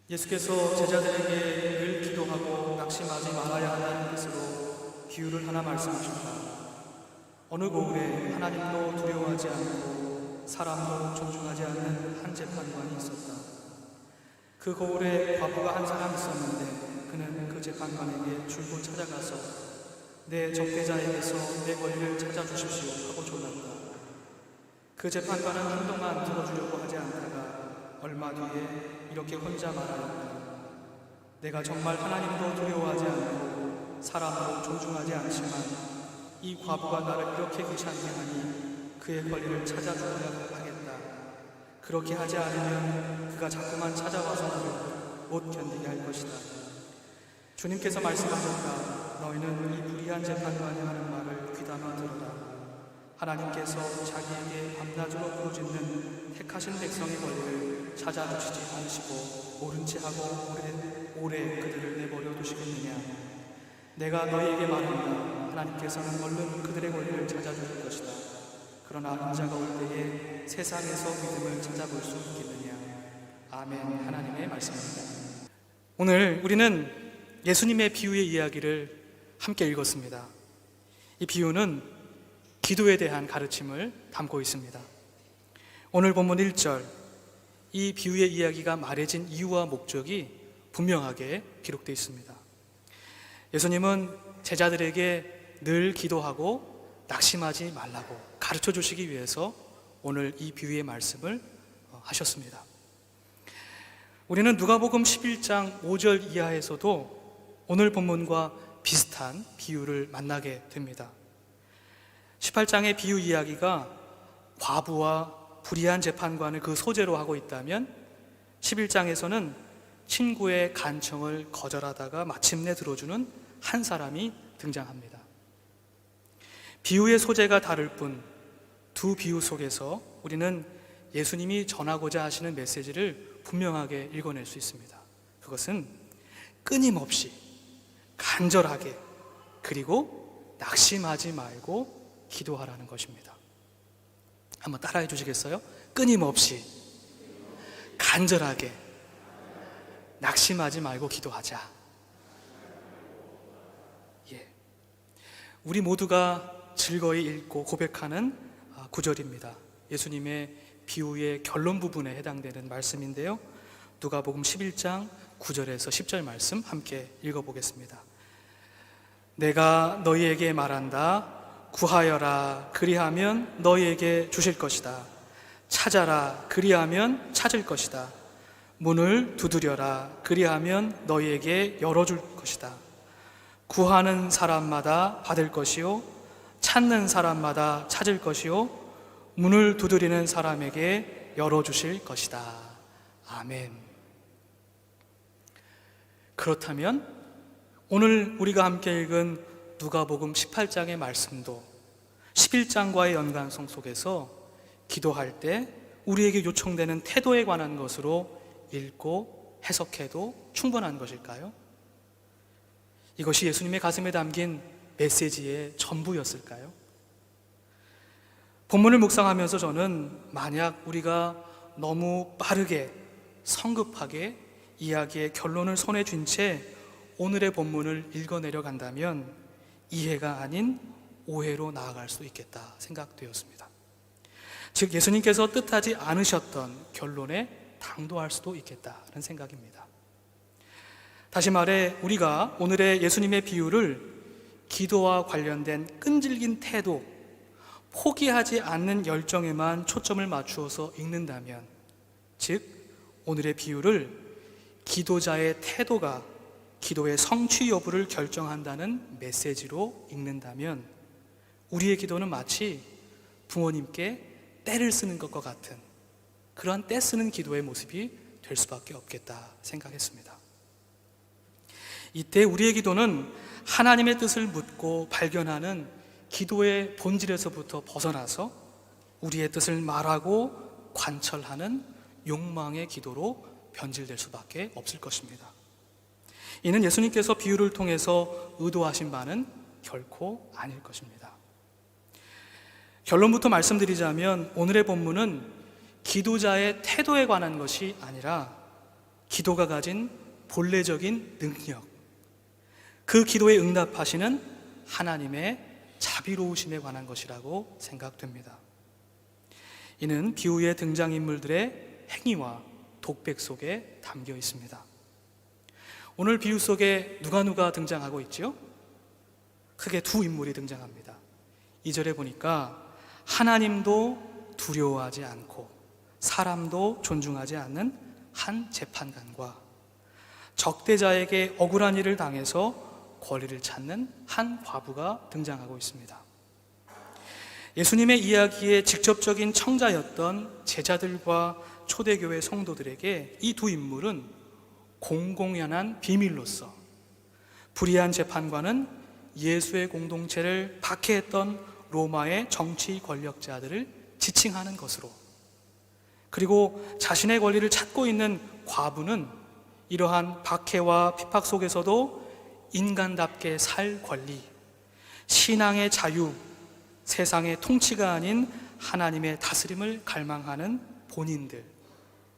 예수께서 제자들에게 늘 기도하고 낙심하지 말아야 한다는 뜻으로 비유를 하나 말씀하십니다. 어느 고을에 하나님도 두려워하지 않고 사람도 존중하지 않는 한 재판관이 있었다. 그 고을에 과부가 한 사람 있었는데 그는 그 재판관에게 줄곧 찾아가서 내 적대자에게서 내 권리를 찾아주십시오 하고 졸랐다. 그 재판관은 한동안 들어주려고 하지 않다가 얼마 뒤에 이렇게 혼자 말하였다. 내가 정말 하나님도 두려워하지 않고 사람도 존중하지 않지만 이 과부가 나를 이렇게 귀찮게 하니 그의 권리를 찾아주려고 하겠다. 그렇게 하지 않으면 그가 자꾸만 찾아와서 나를 못 견디게 할 것이다. 주님께서 말씀하셨다. 너희는 이 불의한 재판관이 하는 말을 귀담아 들어라. 하나님께서 자기에게 밤낮으로 부르짖는 택하신 백성의 권리를 찾아주시지 않으시고 모른 채 하고 오래 그들을 내버려 두시겠느냐. 내가 너희에게 말한다. 하나님께서는 얼른 그들의 권리를 찾아주실 것이다. 그러나 인자가 올 때에 세상에서 믿음을 찾아볼 수 있겠느냐. 아멘. 하나님의 말씀입니다. 오늘 우리는 예수님의 비유의 이야기를 함께 읽었습니다. 이 비유는 기도에 대한 가르침을 담고 있습니다. 오늘 본문 1절, 이 비유의 이야기가 말해진 이유와 목적이 분명하게 기록되어 있습니다. 예수님은 제자들에게 늘 기도하고 낙심하지 말라고 가르쳐 주시기 위해서 오늘 이 비유의 말씀을 하셨습니다. 우리는 누가복음 11장 5절 이하에서도 오늘 본문과 비슷한 비유를 만나게 됩니다. 18장의 비유 이야기가 과부와 불의한 재판관을 그 소재로 하고 있다면 11장에서는 친구의 간청을 거절하다가 마침내 들어주는 한 사람이 등장합니다. 비유의 소재가 다를 뿐 두 비유 속에서 우리는 예수님이 전하고자 하시는 메시지를 분명하게 읽어낼 수 있습니다. 그것은 끊임없이 간절하게 그리고 낙심하지 말고 기도하라는 것입니다. 한번 따라해 주시겠어요? 끊임없이 간절하게 낙심하지 말고 기도하자. 우리 모두가 즐거이 읽고 고백하는 구절입니다. 예수님의 비유의 결론 부분에 해당되는 말씀인데요. 누가복음 11장 9절에서 10절 말씀 함께 읽어보겠습니다. 내가 너희에게 말한다. 구하여라. 그리하면 너희에게 주실 것이다. 찾아라. 그리하면 찾을 것이다. 문을 두드려라. 그리하면 너희에게 열어줄 것이다. 구하는 사람마다 받을 것이요 찾는 사람마다 찾을 것이요 문을 두드리는 사람에게 열어주실 것이다. 아멘. 그렇다면 오늘 우리가 함께 읽은 누가복음 18장의 말씀도 11장과의 연관성 속에서 기도할 때 우리에게 요청되는 태도에 관한 것으로 읽고 해석해도 충분한 것일까요? 이것이 예수님의 가슴에 담긴 메시지의 전부였을까요? 본문을 묵상하면서 저는 만약 우리가 너무 빠르게 성급하게 이야기의 결론을 손에 쥔 채 오늘의 본문을 읽어내려 간다면 이해가 아닌 오해로 나아갈 수 있겠다 생각되었습니다. 즉 예수님께서 뜻하지 않으셨던 결론에 당도할 수도 있겠다는 생각입니다. 다시 말해 우리가 오늘의 예수님의 비유를 기도와 관련된 끈질긴 태도, 포기하지 않는 열정에만 초점을 맞추어서 읽는다면, 즉 오늘의 비유를 기도자의 태도가 기도의 성취 여부를 결정한다는 메시지로 읽는다면 우리의 기도는 마치 부모님께 떼를 쓰는 것과 같은 그러한 떼 쓰는 기도의 모습이 될 수밖에 없겠다 생각했습니다. 이때 우리의 기도는 하나님의 뜻을 묻고 발견하는 기도의 본질에서부터 벗어나서 우리의 뜻을 말하고 관철하는 욕망의 기도로 변질될 수밖에 없을 것입니다. 이는 예수님께서 비유를 통해서 의도하신 바는 결코 아닐 것입니다. 결론부터 말씀드리자면 오늘의 본문은 기도자의 태도에 관한 것이 아니라 기도가 가진 본래적인 능력, 그 기도에 응답하시는 하나님의 자비로우심에 관한 것이라고 생각됩니다. 이는 비유의 등장인물들의 행위와 독백 속에 담겨 있습니다. 오늘 비유 속에 누가 등장하고 있지요? 크게 두 인물이 등장합니다. 2절에 보니까 하나님도 두려워하지 않고 사람도 존중하지 않는 한 재판관과 적대자에게 억울한 일을 당해서 권리를 찾는 한 과부가 등장하고 있습니다. 예수님의 이야기의 직접적인 청자였던 제자들과 초대교회 성도들에게 이 두 인물은 공공연한 비밀로서 불의한 재판관은 예수의 공동체를 박해했던 로마의 정치 권력자들을 지칭하는 것으로, 그리고 자신의 권리를 찾고 있는 과부는 이러한 박해와 핍박 속에서도 인간답게 살 권리, 신앙의 자유, 세상의 통치가 아닌 하나님의 다스림을 갈망하는 본인들,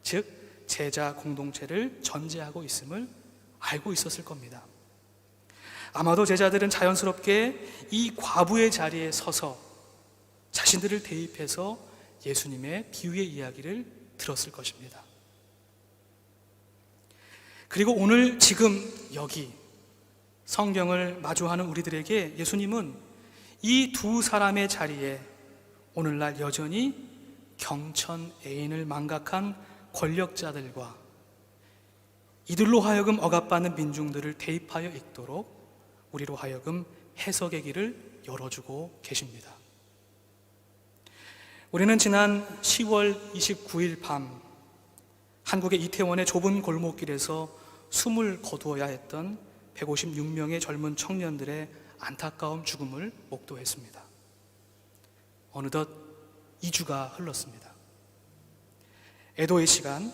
즉 제자 공동체를 전제하고 있음을 알고 있었을 겁니다. 아마도 제자들은 자연스럽게 이 과부의 자리에 서서 자신들을 대입해서 예수님의 비유의 이야기를 들었을 것입니다. 그리고 오늘 지금 여기 성경을 마주하는 우리들에게 예수님은 이 두 사람의 자리에 오늘날 여전히 경천 애인을 망각한 권력자들과 이들로 하여금 억압받는 민중들을 대입하여 읽도록 우리로 하여금 해석의 길을 열어주고 계십니다. 우리는 지난 10월 29일 밤 한국의 이태원의 좁은 골목길에서 숨을 거두어야 했던 156명의 젊은 청년들의 안타까운 죽음을 목도했습니다. 어느덧 2주가 흘렀습니다. 애도의 시간,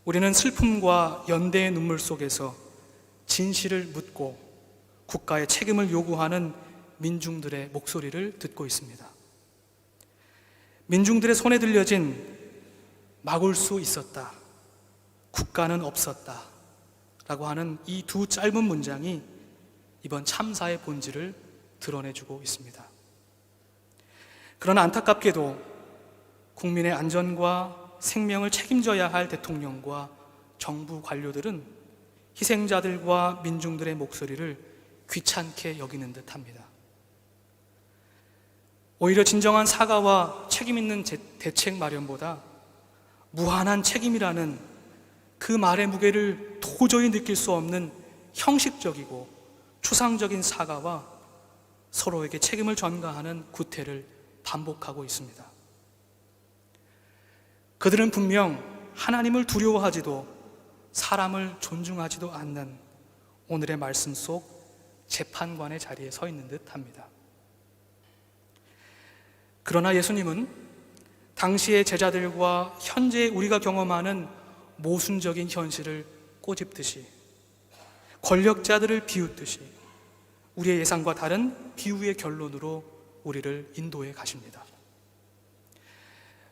우리는 슬픔과 연대의 눈물 속에서 진실을 묻고 국가의 책임을 요구하는 민중들의 목소리를 듣고 있습니다. 민중들의 손에 들려진 막을 수 있었다, 국가는 없었다 라고 하는 이 두 짧은 문장이 이번 참사의 본질을 드러내주고 있습니다. 그러나 안타깝게도 국민의 안전과 생명을 책임져야 할 대통령과 정부 관료들은 희생자들과 민중들의 목소리를 귀찮게 여기는 듯합니다. 오히려 진정한 사과와 책임 있는 대책 마련보다 무한한 책임이라는 그 말의 무게를 도저히 느낄 수 없는 형식적이고 추상적인 사과와 서로에게 책임을 전가하는 구태를 반복하고 있습니다. 그들은 분명 하나님을 두려워하지도 사람을 존중하지도 않는 오늘의 말씀 속 재판관의 자리에 서 있는 듯합니다. 그러나 예수님은 당시의 제자들과 현재 우리가 경험하는 모순적인 현실을 꼬집듯이, 권력자들을 비웃듯이 우리의 예상과 다른 비유의 결론으로 우리를 인도해 가십니다.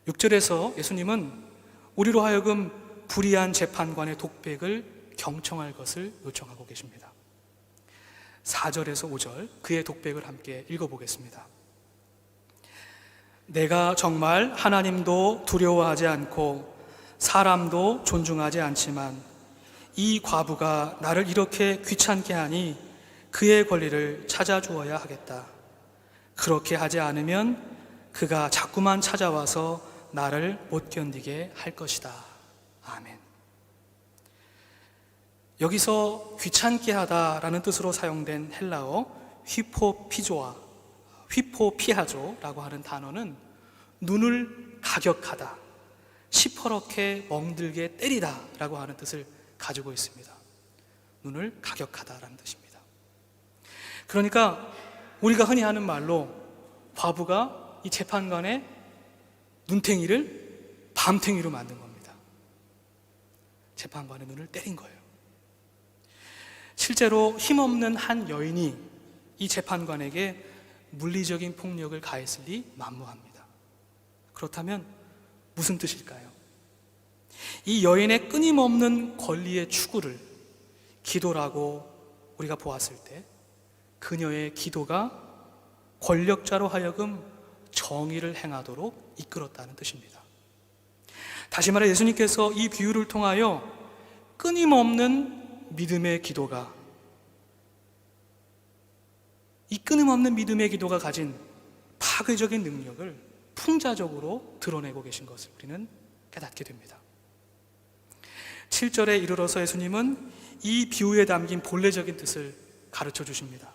6절에서 예수님은 우리로 하여금 불의한 재판관의 독백을 경청할 것을 요청하고 계십니다. 4절에서 5절 그의 독백을 함께 읽어보겠습니다. 내가 정말 하나님도 두려워하지 않고 사람도 존중하지 않지만 이 과부가 나를 이렇게 귀찮게 하니 그의 권리를 찾아주어야 하겠다. 그렇게 하지 않으면 그가 자꾸만 찾아와서 나를 못 견디게 할 것이다. 아멘. 여기서 귀찮게 하다라는 뜻으로 사용된 헬라어 휘포피하조라고 하는 단어는 눈을 가격하다, 시퍼렇게 멍들게 때리다 라고 하는 뜻을 가지고 있습니다. 눈을 가격하다라는 뜻입니다. 그러니까 우리가 흔히 하는 말로 과부가 이 재판관의 눈탱이를 밤탱이로 만든 겁니다. 재판관의 눈을 때린 거예요. 실제로 힘없는 한 여인이 이 재판관에게 물리적인 폭력을 가했을 리 만무합니다. 그렇다면 무슨 뜻일까요? 이 여인의 끊임없는 권리의 추구를 기도라고 우리가 보았을 때 그녀의 기도가 권력자로 하여금 정의를 행하도록 이끌었다는 뜻입니다. 다시 말해 예수님께서 이 비유를 통하여 끊임없는 믿음의 기도가, 이 끊임없는 믿음의 기도가 가진 파괴적인 능력을 풍자적으로 드러내고 계신 것을 우리는 깨닫게 됩니다. 7절에 이르러서 예수님은 이 비유에 담긴 본래적인 뜻을 가르쳐 주십니다.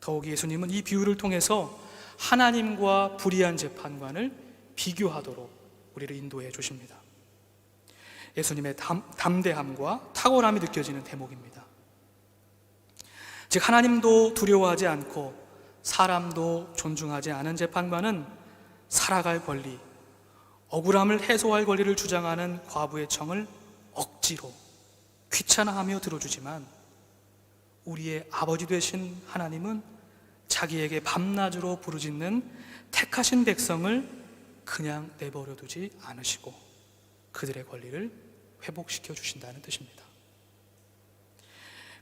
더욱이 예수님은 이 비유를 통해서 하나님과 불의한 재판관을 비교하도록 우리를 인도해 주십니다. 예수님의 담대함과 탁월함이 느껴지는 대목입니다. 즉 하나님도 두려워하지 않고 사람도 존중하지 않은 재판관은 살아갈 권리, 억울함을 해소할 권리를 주장하는 과부의 청을 억지로 귀찮아하며 들어주지만 우리의 아버지 되신 하나님은 자기에게 밤낮으로 부르짖는 택하신 백성을 그냥 내버려 두지 않으시고 그들의 권리를 회복시켜 주신다는 뜻입니다.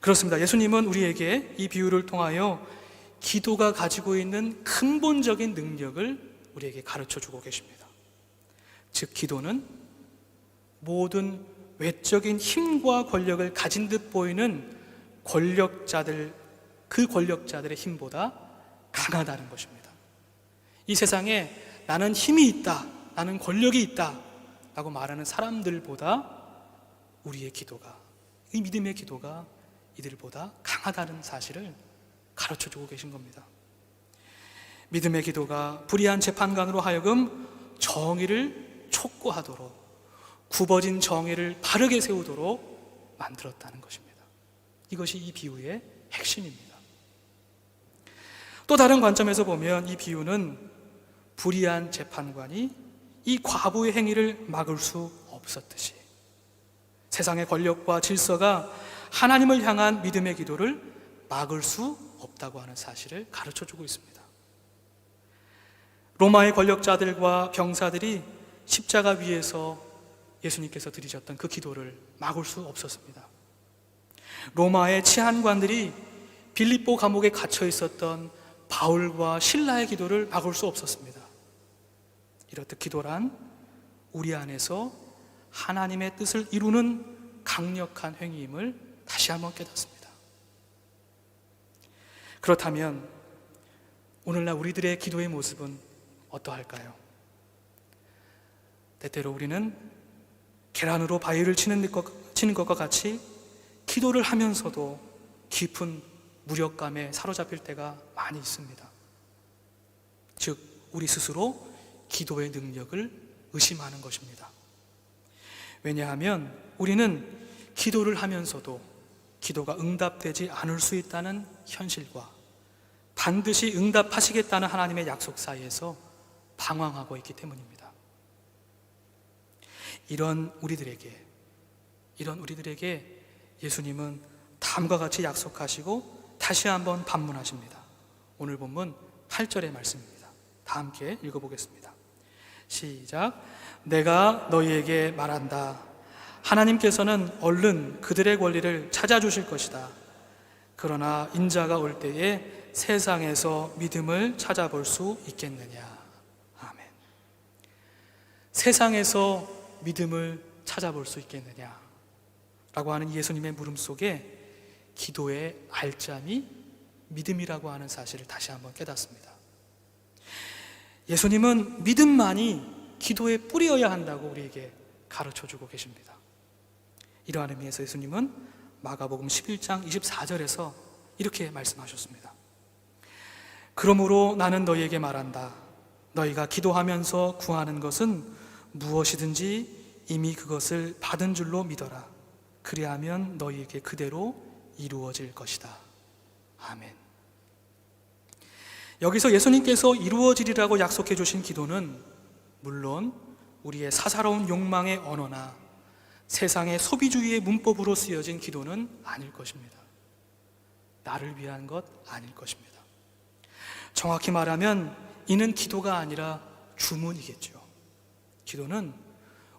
그렇습니다. 예수님은 우리에게 이 비유를 통하여 기도가 가지고 있는 근본적인 능력을 우리에게 가르쳐 주고 계십니다. 즉 기도는 모든 외적인 힘과 권력을 가진 듯 보이는 그 권력자들의 힘보다 강하다는 것입니다. 이 세상에 나는 힘이 있다, 나는 권력이 있다 라고 말하는 사람들보다 우리의 기도가, 이 믿음의 기도가 이들보다 강하다는 사실을 가르쳐주고 계신 겁니다. 믿음의 기도가 불의한 재판관으로 하여금 정의를 촉구하도록, 굽어진 정의를 바르게 세우도록 만들었다는 것입니다. 이것이 이 비유의 핵심입니다. 또 다른 관점에서 보면 이 비유는 불의한 재판관이 이 과부의 행위를 막을 수 없었듯이 세상의 권력과 질서가 하나님을 향한 믿음의 기도를 막을 수 없다고 하는 사실을 가르쳐주고 있습니다. 로마의 권력자들과 병사들이 십자가 위에서 예수님께서 드리셨던 그 기도를 막을 수 없었습니다. 로마의 치안관들이 빌립보 감옥에 갇혀 있었던 바울과 실라의 기도를 막을 수 없었습니다. 이렇듯 기도란 우리 안에서 하나님의 뜻을 이루는 강력한 행위임을 다시 한번 깨닫습니다. 그렇다면 오늘날 우리들의 기도의 모습은 어떠할까요? 때때로 우리는 계란으로 바위를 치는 것과 같이 기도를 하면서도 깊은 무력감에 사로잡힐 때가 많이 있습니다. 즉 우리 스스로 기도의 능력을 의심하는 것입니다. 왜냐하면 우리는 기도를 하면서도 기도가 응답되지 않을 수 있다는 현실과 반드시 응답하시겠다는 하나님의 약속 사이에서 방황하고 있기 때문입니다. 이런 우리들에게 예수님은 다음과 같이 약속하시고 다시 한번 반문하십니다. 오늘 본문 8절의 말씀입니다. 다 함께 읽어보겠습니다. 시작. 내가 너희에게 말한다. 하나님께서는 얼른 그들의 권리를 찾아주실 것이다. 그러나 인자가 올 때에 세상에서 믿음을 찾아볼 수 있겠느냐. 아멘. 세상에서 믿음을 찾아볼 수 있겠느냐 라고 하는 예수님의 물음 속에 기도의 알짬이 믿음이라고 하는 사실을 다시 한번 깨닫습니다. 예수님은 믿음만이 기도의 뿌리여야 한다고 우리에게 가르쳐주고 계십니다. 이러한 의미에서 예수님은 마가복음 11장 24절에서 이렇게 말씀하셨습니다. 그러므로 나는 너희에게 말한다. 너희가 기도하면서 구하는 것은 무엇이든지 이미 그것을 받은 줄로 믿어라. 그리하면 너희에게 그대로 이루어질 것이다. 아멘. 여기서 예수님께서 이루어지리라고 약속해 주신 기도는 물론 우리의 사사로운 욕망의 언어나 세상의 소비주의의 문법으로 쓰여진 기도는 아닐 것입니다. 나를 위한 것 아닐 것입니다. 정확히 말하면 이는 기도가 아니라 주문이겠죠. 기도는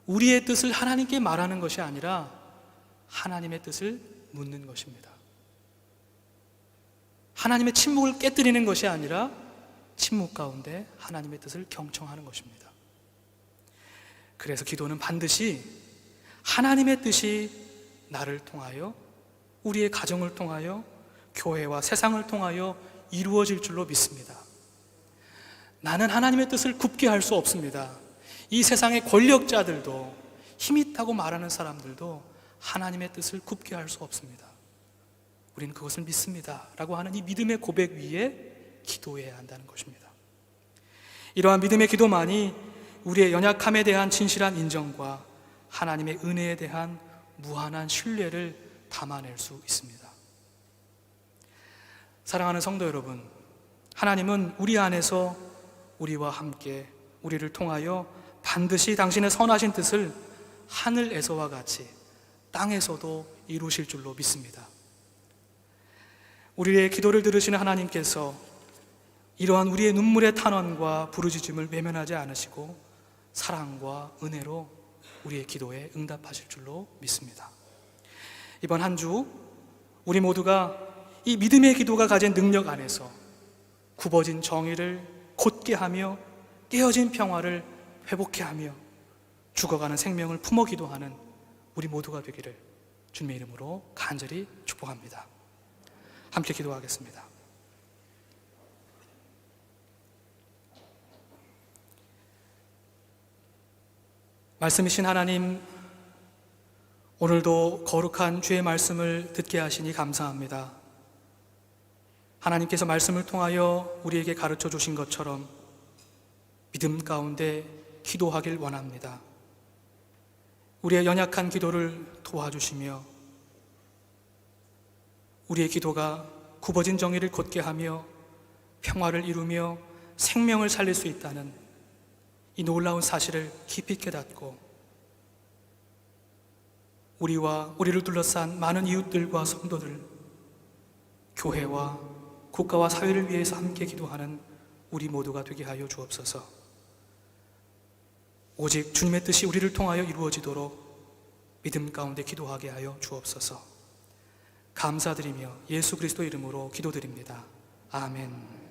우리의 뜻을 하나님께 말하는 것이 아니라 하나님의 뜻을 묻는 것입니다. 하나님의 침묵을 깨뜨리는 것이 아니라 침묵 가운데 하나님의 뜻을 경청하는 것입니다. 그래서 기도는 반드시 하나님의 뜻이 나를 통하여, 우리의 가정을 통하여, 교회와 세상을 통하여 이루어질 줄로 믿습니다. 나는 하나님의 뜻을 굽게 할 수 없습니다. 이 세상의 권력자들도, 힘 있다고 말하는 사람들도 하나님의 뜻을 굽게 할 수 없습니다. 우리는 그것을 믿습니다 라고 하는 이 믿음의 고백 위에 기도해야 한다는 것입니다. 이러한 믿음의 기도만이 우리의 연약함에 대한 진실한 인정과 하나님의 은혜에 대한 무한한 신뢰를 담아낼 수 있습니다. 사랑하는 성도 여러분, 하나님은 우리 안에서 우리와 함께, 우리를 통하여 반드시 당신의 선하신 뜻을 하늘에서와 같이 땅에서도 이루실 줄로 믿습니다. 우리의 기도를 들으시는 하나님께서 이러한 우리의 눈물의 탄원과 부르짖음을 외면하지 않으시고 사랑과 은혜로 우리의 기도에 응답하실 줄로 믿습니다. 이번 한 주 우리 모두가 이 믿음의 기도가 가진 능력 안에서 굽어진 정의를 곧게 하며 깨어진 평화를 회복케 하며 죽어가는 생명을 품어 기도하는 우리 모두가 되기를 주님의 이름으로 간절히 축복합니다. 함께 기도하겠습니다. 말씀이신 하나님, 오늘도 거룩한 주의 말씀을 듣게 하시니 감사합니다. 하나님께서 말씀을 통하여 우리에게 가르쳐 주신 것처럼 믿음 가운데 기도하길 원합니다. 우리의 연약한 기도를 도와주시며 우리의 기도가 굽어진 정의를 곧게 하며 평화를 이루며 생명을 살릴 수 있다는 이 놀라운 사실을 깊이 깨닫고 우리와 우리를 둘러싼 많은 이웃들과 성도들, 교회와 국가와 사회를 위해서 함께 기도하는 우리 모두가 되게 하여 주옵소서. 오직 주님의 뜻이 우리를 통하여 이루어지도록 믿음 가운데 기도하게 하여 주옵소서. 감사드리며 예수 그리스도 이름으로 기도드립니다. 아멘.